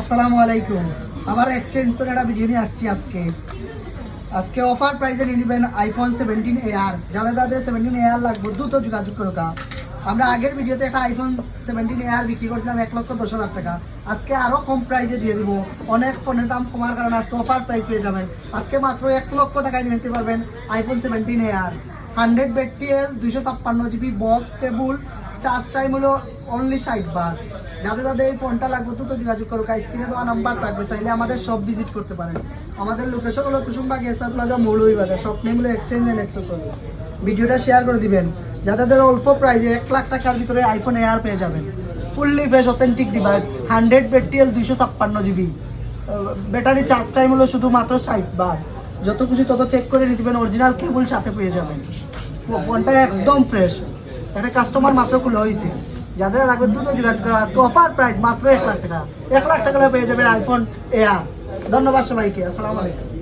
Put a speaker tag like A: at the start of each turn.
A: আসসালামু আলাইকুম। আবার এক্সচেঞ্জ তো একটা ভিডিও নিয়ে আসছি আজকে অফার প্রাইসে নিয়ে নেবেন আইফোন 17 AR। যাদের 17 AR লাগবে দ্রুত যোগাযোগ করো। আমরা আগের ভিডিওতে একটা আইফোন 17 AR বিক্রি করছিলাম 1,10,000 টাকা। আজকে আরো কম প্রাইসে দিয়ে দিব। অনেক ফোনের দাম কমার কারণে আজকে অফার প্রাইস পেয়ে যাবেন। আজকে মাত্র 1 লক্ষ টাকায় নিতে পারবেন iPhone 17 AR। 100 battery, 256 GB box কেবল, চার্জ টাইম হলো অনলি 60 বার। যাদের এই ফোনটা লাগবে দ্রুত যোগাযোগ করো। স্ক্রিনে দেওয়া নাম্বার থাকবে, চাইলে আমাদের সব ভিজিট করতে পারেন। আমাদের লোকেশন হলো Kusumbag SR plaza Moulvibazar, shop name হলো এক্সচেঞ্জ এন্ড অ্যাক্সেসরিজ। ভিডিওটা শেয়ার করে দিবেন। যাদের অল্প প্রাইসে 1 লাখ টাকার ভিতরে আইফোন AR পেয়ে যাবেন। Fully fresh authentic device, 100 battery, 256 GB battery, charge time হলো শুধুমাত্র 60 বার। যত খুশি তত চেক করে নিতে পারেন। অরিজিনাল কেবল সাথে পেয়ে যাবেন। ফোনটা একদম ফ্রেশ। একটা কাস্টমার মাত্র খুলে হয়েছে। যাদের লাগবে দ্রুত যোগাযোগ করা। আজকে অফার প্রাইস মাত্র 1 লাখ টাকা। 1 লাখ টাকা পেয়ে যাবেন আইফোন AR। ধন্যবাদ সবাইকে। আসসালামু আলাইকুম।